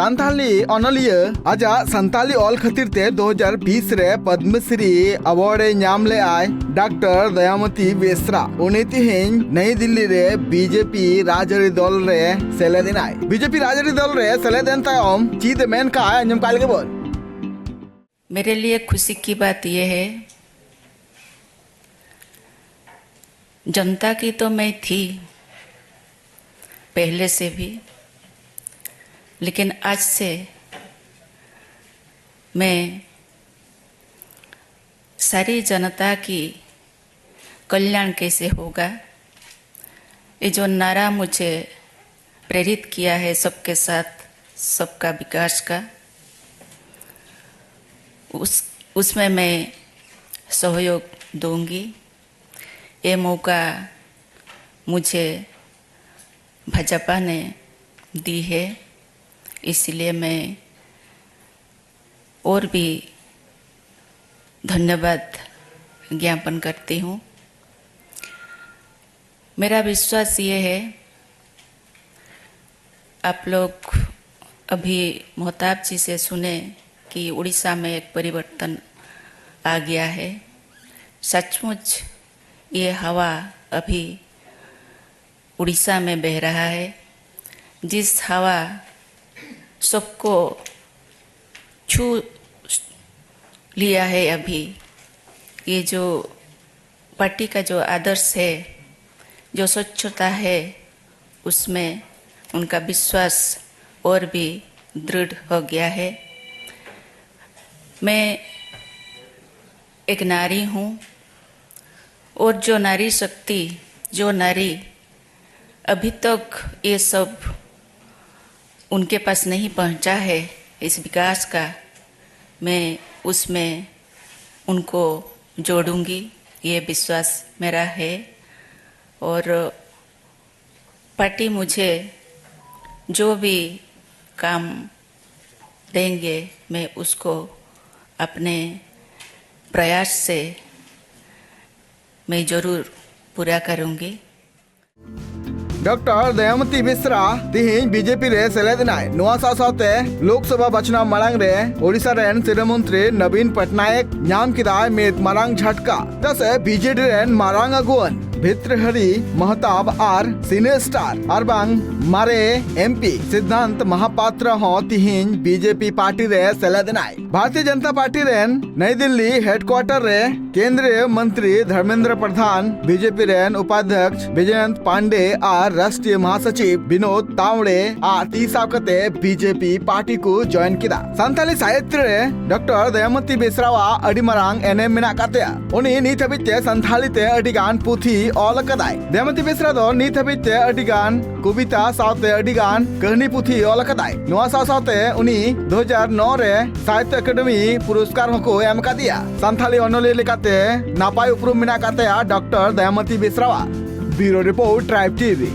संथाली ऑनलिया आजा संथाली ऑल खातिर ते 2020 रे पद्मश्री अवार्ड नाम ले आय डॉक्टर दयामती बेसरा उनी तिहिन नई दिल्ली रे बीजेपी राजरी दल रे सेलेदिन आय बीजेपी राजरी दल रे सेलेदेन तायम चीत मेन का अंजम काल के बोल। मेरे लिए खुशी की बात यह है, जनता की तो मैं थी पहले से भी, लेकिन आज से मैं सारी जनता की कल्याण कैसे होगा, ये जो नारा मुझे प्रेरित किया है सबके साथ सबका विकास का, उसमें मैं सहयोग दूंगी। ये मौका मुझे भाजपा ने दी है, इसलिए मैं और भी धन्यवाद ज्ञापन करती हूँ। मेरा विश्वास ये है, आप लोग अभी मोहताब जी से सुने कि उड़ीसा में एक परिवर्तन आ गया है। सचमुच ये हवा अभी उड़ीसा में बह रहा है, जिस हवा सबको छू लिया है। अभी ये जो पार्टी का जो आदर्श है, जो स्वच्छता है, उसमें उनका विश्वास और भी दृढ़ हो गया है। मैं एक नारी हूँ और जो नारी शक्ति, जो नारी अभी तक ये सब उनके पास नहीं पहुँचा है इस विकास का, मैं उसमें उनको जोड़ूंगी, ये विश्वास मेरा है। और पार्टी मुझे जो भी काम देंगे मैं उसको अपने प्रयास से मैं जरूर पूरा करूंगी। डॉक्टर दयामती बेसरा तिहिन बीजेपी रे सेलेदिनाय नोआ सासाते लोकसभा बचना मांग रे ओडिशा रेन सिरा मंत्री नवीन पटनायक नाम किदाय में मारांग झटका जैसे बीजेडी रेन मारांग अगुवन भित्रहरी महताब आर सीनियर स्टार और मारे एमपी सिद्धांत महापात्र हो तिहिन बीजेपी पार्टी रे सेलेदिनाय भारतीय जनता पार्टी रेन नई दिल्ली हेडक्वार्टर रे केंद्रीय मंत्री धर्मेंद्र प्रधान बीजेपी रेन उपाध्यक्ष विजयंत पांडे और राष्ट्रीय महासचिव विनोद तावड़े आ तीसाकते बीजेपी पार्टी को ज्वाइन किदा। संथाली साहित्य रे डॉक्टर दयामती बेसरावा अडी मारांग एनएम मेना कातेया उनी नीत हबिते संथाली ते अडीगान पुथी ऑल कदाय। दयामती बेसरा दो नीत हबिते अडीगान कविता सावते अडीगान कहानी पुथी ऑल कदाय। नोआ सावते उनी 2009 रे साहित्य अकादमी पुरस्कार हको एम कादिया। संथाली ऑनोले लेकाते नापाय उपरुम मेना कातेया डॉक्टर दयामती बेसरावा। Bureau report tribe TV.